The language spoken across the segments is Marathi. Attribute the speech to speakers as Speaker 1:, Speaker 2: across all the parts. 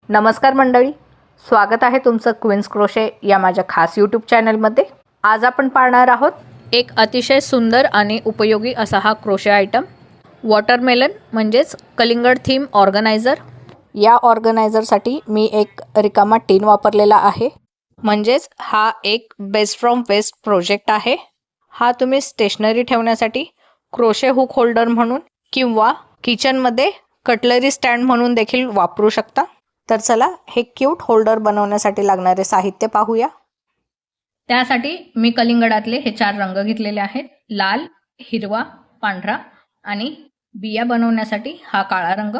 Speaker 1: नमस्कार मंडळी, स्वागत आहे तुमचं क्वीन्स क्रोशे या माझ्या खास यूट्यूब चॅनलमध्ये. आज आपण पाहणार आहोत एक अतिशय सुंदर आणि उपयोगी असा हा क्रोशे आयटम, वॉटरमेलन म्हणजेच कलिंगड थीम ऑर्गनायझर. या ऑर्गनायझरसाठी मी एक रिकामा टीन वापरलेला आहे. म्हणजेच हा एक बेस्ट फ्रॉम वेस्ट प्रोजेक्ट आहे. हा तुम्ही स्टेशनरी ठेवण्यासाठी क्रोशे हुक होल्डर म्हणून किंवा किचनमध्ये कटलरी स्टँड म्हणून देखील वापरू शकता. तर चला हे क्यूट होल्डर बनवण्यासाठी लागणारे साहित्य पाहूया. त्यासाठी मी कलिंगडातले हे 4 रंग घेतलेले आहेत: लाल, हिरवा, पांढरा आणि बिया बनवण्यासाठी हा काळा रंग.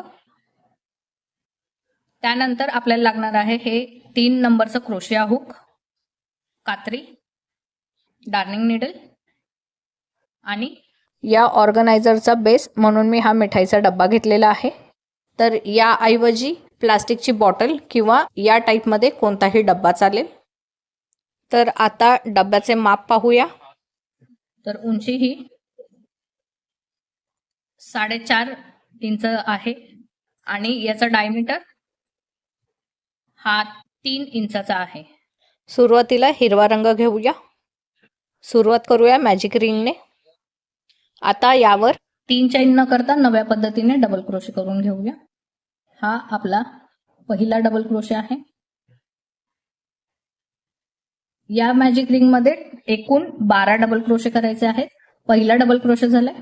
Speaker 1: त्यानंतर आपल्याला लागणार आहे हे 3 नंबरचं क्रोशिया हुक, कात्री, डार्निंग निडल आणि या ऑर्गनायझरचा बेस म्हणून मी हा मिठाईचा डब्बा घेतलेला आहे. तर याऐवजी प्लास्टिकची बॉटल किंवा या टाईपमध्ये कोणताही डब्बा चालेल. तर आता डब्याचे माप पाहूया. तर उंची ही 4.5 इंच आहे आणि याचा डायमीटर हा 3 इंचाचा आहे. सुरुवातीला हिरवा रंग घेऊया. सुरुवात करूया मॅजिक रिंगने. आता यावर 3 चैन न करता नव्या पद्धतीने डबल क्रोशे करून घेऊया. हा आपला पहिला डबल क्रोशे आहे. या मॅजिक रिंग मध्ये एकूण 12 डबल क्रोशे करायचे आहेत. पहिला डबल क्रोशे झालाय,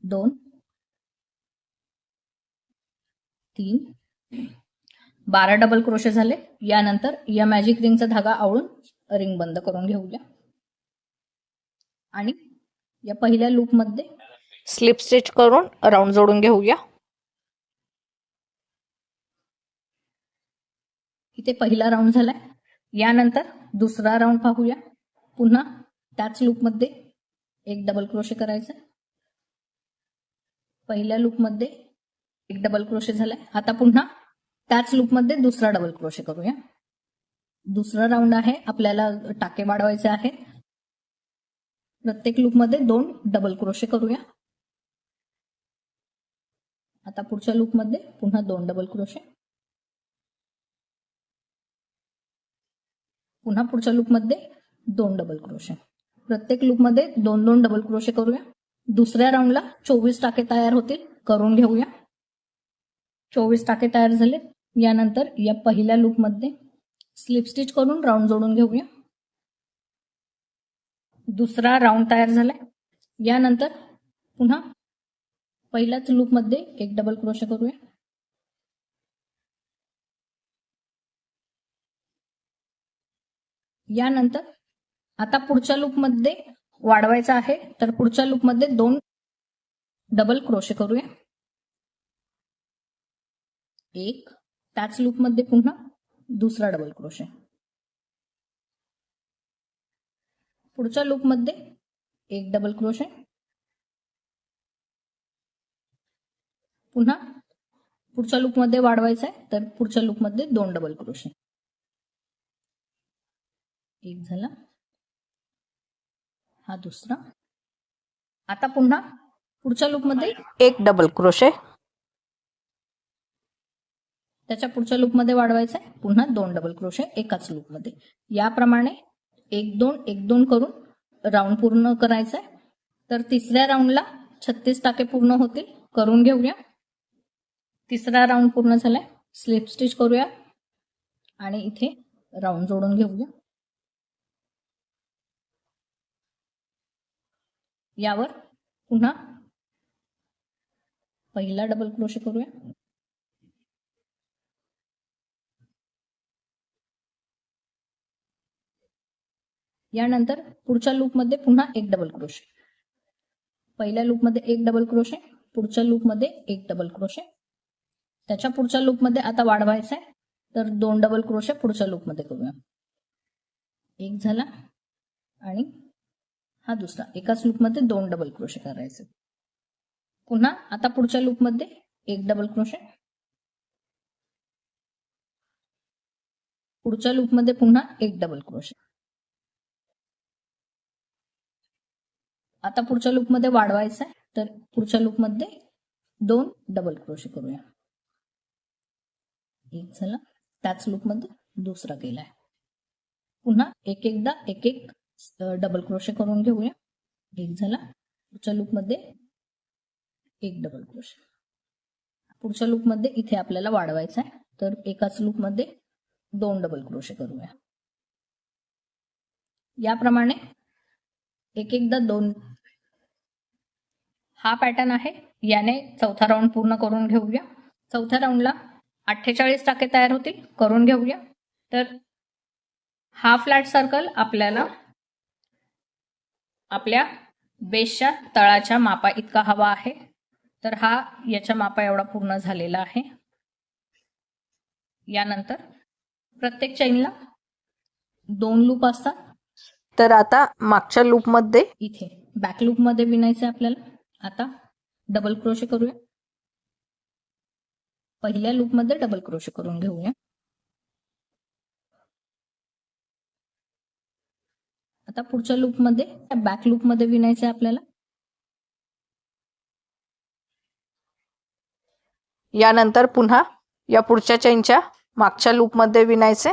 Speaker 1: 2, 3, 12 डबल क्रोशे झाले. यानंतर या मॅजिक रिंगचा धागा आवळून रिंग बंद करून घेऊया आणि या पहिल्या लूप मध्ये स्लिप स्टिच करून राऊंड जोडून घेऊया. इथे पहिला राऊंड झालाय. यानंतर दुसरा राऊंड पाहूया. पुन्हा त्याच लूप मध्ये एक डबल क्रोशे करायचं. पहिल्या लूप मध्ये एक डबल क्रोशे झालाय. आता पुन्हा त्याच लूप मध्ये दुसरा डबल क्रोशे करूया. दुसरा राऊंड आहे, आपल्याला टाके वाढवायचे आहेत. प्रत्येक लूप मध्ये 2 डबल क्रोशे करूया. आता पुढच्या लूप मध्ये पुन्हा 2 डबल क्रोशे. पुन्हा पुढच्या लूप मध्ये 2 डबल क्रोशे. प्रत्येक लूप मध्ये 2-2 डबल क्रोशे करूया. दुसऱ्या राऊंडला 24 टाके तयार होतील, करून घेऊया. 24 टाके तयार झाले. यानंतर या पहिल्या लूप मध्ये स्लिप स्टिच करून राऊंड जोडून घेऊया. दुसरा राऊंड तयार झालाय. यानंतर पुन्हा पहिल्याच लूप मध्ये एक डबल क्रोशे करूया. यानंतर आता पुढच्या लूप मध्ये वाढवायचा आहे, तर पुढच्या लूप मध्ये 2 डबल क्रोशे करूया. एक, त्याच लूप मध्ये पुन्हा दुसरा डबल क्रोशे. पुढच्या लूप मध्ये एक डबल क्रोशे. पुन्हा पुढच्या लूप मध्ये वाढवायचा आहे, तर पुढच्या लूप मध्ये 2 डबल क्रोशे. एक झाला, हा दुसरा. आता पुन्हा पुढच्या लूप मध्ये एक डबल क्रोशे. त्याच्या पुढच्या लूप मध्ये वाढवायचा आहे, पुन्हा 2 डबल क्रोशे एकाच लूप मध्ये. याप्रमाणे 1-2 1-2 करून राऊंड पूर्ण करायचा आहे. तर तिसऱ्या राऊंडला 36 टाके पूर्ण होतील, करून घेऊया. तिसरा राऊंड पूर्ण झालाय. स्लिप स्टिच करूया आणि इथे राऊंड जोडून घेऊया. यावर पुन्हा पहिला डबल क्रोशे करूया. यानंतर पुढच्या लूप मध्ये पुन्हा एक डबल क्रोशे. पहिल्या लूप मध्ये एक डबल क्रोशे, पुढच्या लूप मध्ये एक डबल क्रोशे. त्याच्या पुढच्या लूप मध्ये आता वाढवायचा आहे, तर 2 डबल क्रोशे पुढच्या लूप मध्ये करूया. एक झाला आणि हा दुसरा. एकाच लूप मध्ये 2 डबल क्रोशे करायचे. पुन्हा आता पुढच्या लूप मध्ये एक डबल क्रोशे. पुढच्या लूप मध्ये पुन्हा एक डबल क्रोशे. आता पुढच्या लूप मध्ये वाढवायचं आहे, तर पुढच्या लूप मध्ये 2 डबल क्रोशे करूया. एक झाला. त्याच लूपमध्ये दुसरा केलाय. पुन्हा एकदा एक डबल क्रोशे करून घेऊया. एक झाला. पुढच्या लूपमध्ये एक डबल क्रोशे. पुढच्या लूपमध्ये इथे आपल्याला वाढवायचा आहे, तर एकाच लूपमध्ये 2 डबल क्रोशे करूया. याप्रमाणे एकदा 2. हा पॅटर्न आहे. याने चौथा राऊंड पूर्ण करून घेऊया. चौथ्या राऊंडला 48 टाके तयार होतील, करून घेऊया. तर हा फ्लॅट सर्कल आपल्याला आपल्या बेसच्या तळाच्या मापा इतका हवा आहे. तर हा याच्या मापा एवढा पूर्ण झालेला आहे. यानंतर प्रत्येक चेनला 2 लूप असतात. तर आता मागच्या लूपमध्ये इथे बॅक लूपमध्ये विणायचं आहे आपल्याला. आता डबल क्रोशे करूया. पहिल्या लूपमध्ये डबल क्रोशे करून घेऊया. आता पुढच्या लूपमध्ये बॅक लूपमध्ये विणायचं आहे आपल्याला. यानंतर पुन्हा या पुढच्या चेनच्या मागच्या लूपमध्ये विणायचे.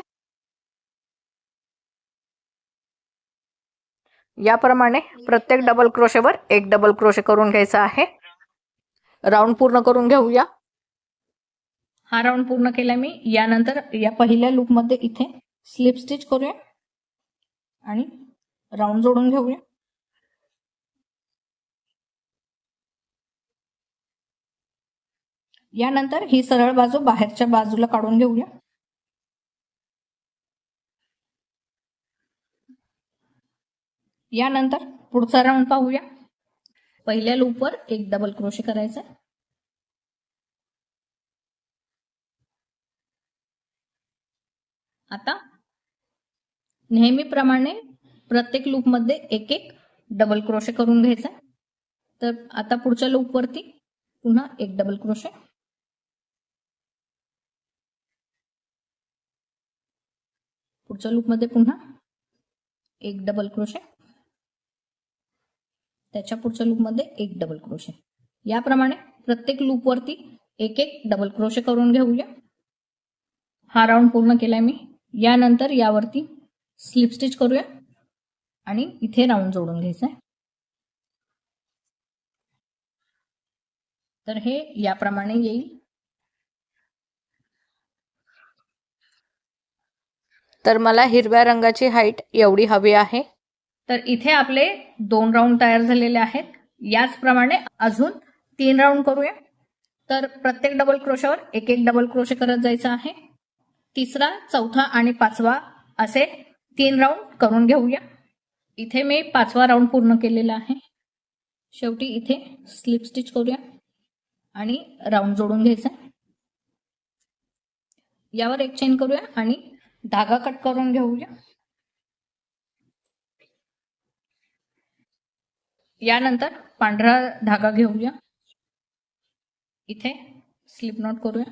Speaker 1: याप्रमाणे प्रत्येक डबल क्रोशेवर एक डबल क्रोशे करून घ्यायचा आहे. राऊंड पूर्ण करून घेऊया. हा राऊंड पूर्ण केला मी. यानंतर या पहिल्या लूपमध्ये इथे स्लिप स्टिच करूया आणि राऊंड जोडून घेऊया. यानंतर ही सरळ बाजू बाहेरच्या बाजूला काढून घेऊया. यानंतर पुढचा राऊंड पाहूया. पहिल्या लूपवर एक डबल क्रोशे करायचा. आता नेहमीप्रमाणे प्रत्येक लूपमध्ये एक डबल क्रोशे करून घ्यायचा. तर आता पुढच्या लूपवरती पुन्हा एक डबल क्रोशे. पुढच्या लूपमध्ये पुन्हा एक डबल क्रोशे. त्याच्या पुढच्या लूपमध्ये एक डबल क्रोशे. याप्रमाणे प्रत्येक लूपवरती एक डबल क्रोशे करून घेऊया. हा राऊंड पूर्ण केलाय मी. यानंतर यावरती स्लिप स्टिच करूया आणि इथे राऊंड जोडून घ्यायचा. तर हे याप्रमाणे येईल. तर मला हिरव्या रंगाची हाईट एवढी हवी आहे. तर इथे आपले 2 राऊंड तयार झालेले आहेत. याचप्रमाणे अजून 3 राऊंड करूया. तर प्रत्येक डबल क्रोशावर एक डबल क्रोशे करत जायचं आहे. तिसरा, चौथा आणि 5वा असे 3 राऊंड करून घेऊया. इथे मी 5वा राऊंड पूर्ण केलेला आहे. शेवटी इथे स्लिप स्टिच करूया आणि राऊंड जोडून घ्यायचा. यावर एक चेन करूया आणि धागा कट करून घेऊया. यानंतर पांढरा धागा घेऊया. इथे स्लिप नॉट करूया.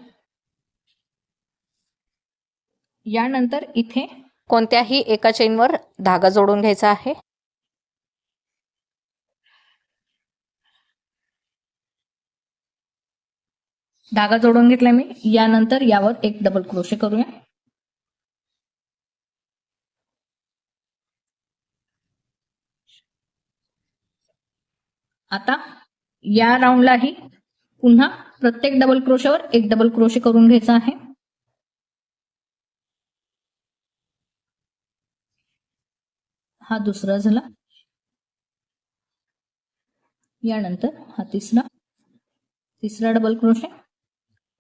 Speaker 1: यानंतर इथे कोणत्याही एका चेनवर धागा जोडून घ्यायचा आहे. धागा जोडून घेतला मी. यानंतर यावर एक डबल क्रोशे करूया. आता या राऊंडलाही पुन्हा प्रत्येक डबल क्रोशावर एक डबल क्रोशे करून घ्यायचा आहे. हा दुसरा झाला. यानंतर हा तिसरा डबल क्रोशे.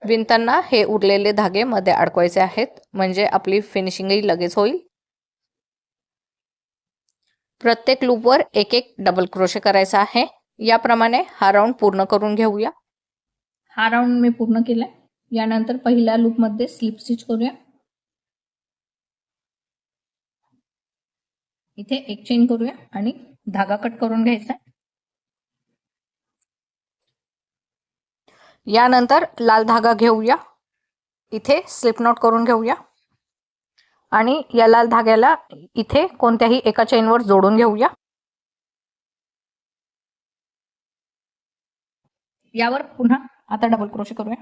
Speaker 1: विणताना हे उरलेले धागे मध्ये अडकवायचे आहेत, म्हणजे आपली फिनिशिंगही लगेच होईल. प्रत्येक लूपवर एक डबल क्रोशे करायचा आहे. याप्रमाणे हा राऊंड पूर्ण करून घेऊया. हा राऊंड मी पूर्ण केलाय. यानंतर पहिल्या लूपमध्ये स्लिप स्टिच करूया. इथे एक चेन करूया आणि धागा कट करून घ्यायचा. यानंतर लाल धागा घेऊया. इथे स्लिप नॉट करून घेऊया आणि या लाल धाग्याला इथे कोणत्याही एका चेनवर जोडून घेऊया. यावर पुन्हा आता डबल क्रोशे करूया.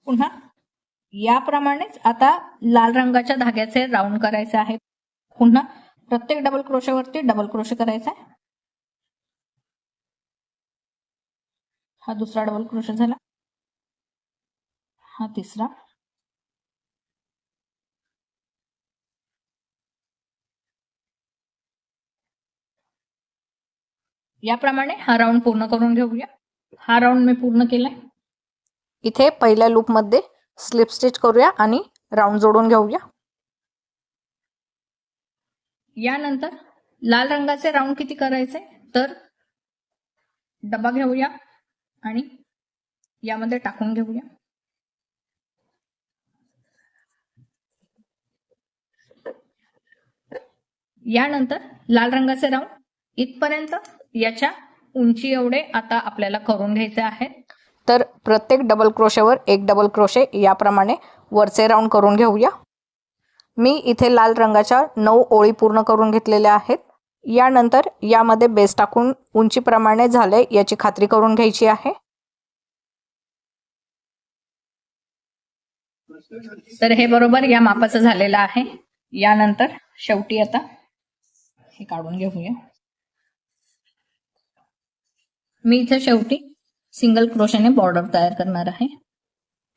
Speaker 1: पुन्हा याप्रमाणेच आता लाल रंगाच्या धाग्याचे राऊंड करायचे आहेत. पुन्हा प्रत्येक डबल क्रोशेवरती डबल क्रोशे करायचा आहे. हा दुसरा डबल क्रोशे झाला, हा तिसरा, याप्रमाणे हा राऊंड पूर्ण करून घेऊया. हा राऊंड मी पूर्ण केलाय. इथे पहिल्या लूप मध्ये स्लिप स्टिच करूया आणि राऊंड जोडून घेऊया. यानंतर लाल रंगाचे राऊंड किती करायचे तर डबा घेऊया आणि यामध्ये टाकून घेऊया. यानंतर लाल रंगाचे राऊंड इथपर्यंत याच्या उंची एवढे आता आपल्याला करून घ्यायचे आहे. तर प्रत्येक डबल क्रोशेवर एक डबल क्रोशे याप्रमाणे वरचे राऊंड करून घेऊया. मी इथे लाल रंगाच्या 9 ओळी पूर्ण करून घेतलेल्या आहेत. यानंतर यामध्ये बेस टाकून उंचीप्रमाणे झाले याची खात्री करून घ्यायची आहे. तर हे बरोबर या मापाचं झालेलं आहे. यानंतर शेवटी आता हे काढून घेऊया. मी इथे शेवटी सिंगल क्रोशेने बॉर्डर तयार करणार आहे.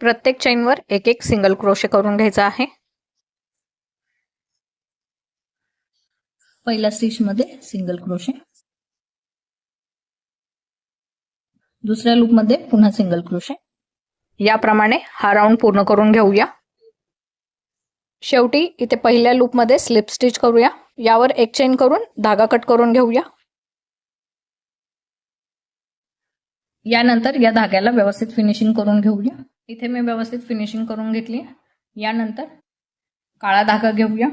Speaker 1: प्रत्येक चेनवर एक एक सिंगल क्रोशे करून घ्यायचा आहे. पहिल्या स्टिच मध्ये सिंगल क्रोशे, दुसऱ्या लूप मध्ये पुन्हा सिंगल क्रोशे. याप्रमाणे हा राऊंड पूर्ण करून घेऊया. शेवटी इथे पहिल्या लूप मध्ये स्लिप स्टिच करूया. यावर एक चेन करून धागा कट करून घेऊया. यानंतर या धाग्याला व्यवस्थित फिनिशिंग करून घेऊया. इथे मी व्यवस्थित फिनिशिंग करून घेतली. यानंतर काळा धागा घेऊया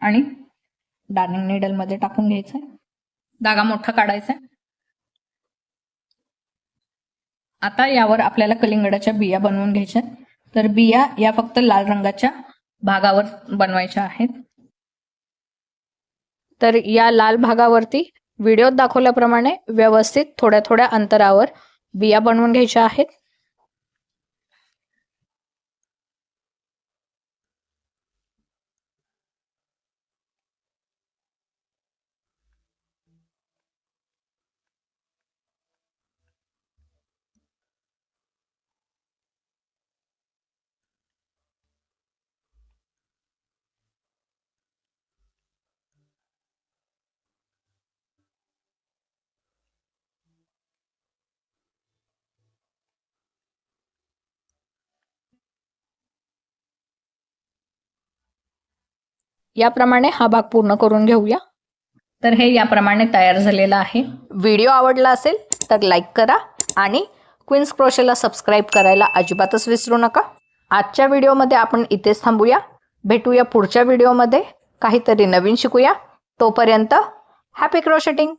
Speaker 1: आणि डार्निंग नीडल मध्ये टाकून घ्यायचा. धागा मोठा काढायचा. आता यावर आपल्याला कलिंगडाच्या बिया बनवून घ्यायच्या. तर बिया या फक्त लाल रंगाच्या भागावर बनवायच्या आहेत. तर या लाल भागावरती व्हिडिओत दाखवल्याप्रमाणे व्यवस्थित थोड्या थोड्या अंतरावर बिया बनवून घ्यायच्या आहेत. याप्रमाणे हा भाग पूर्ण करून घेऊया. तर हे याप्रमाणे तयार झालेलं आहे. व्हिडिओ आवडला असेल तर लाईक करा आणि क्वीन्स क्रोशेला सबस्क्राईब करायला अजिबातच विसरू नका. आजच्या व्हिडिओमध्ये आपण इथेच थांबूया. भेटूया पुढच्या व्हिडिओमध्ये. काहीतरी नवीन शिकूया. तोपर्यंत हॅपी क्रोशेटिंग.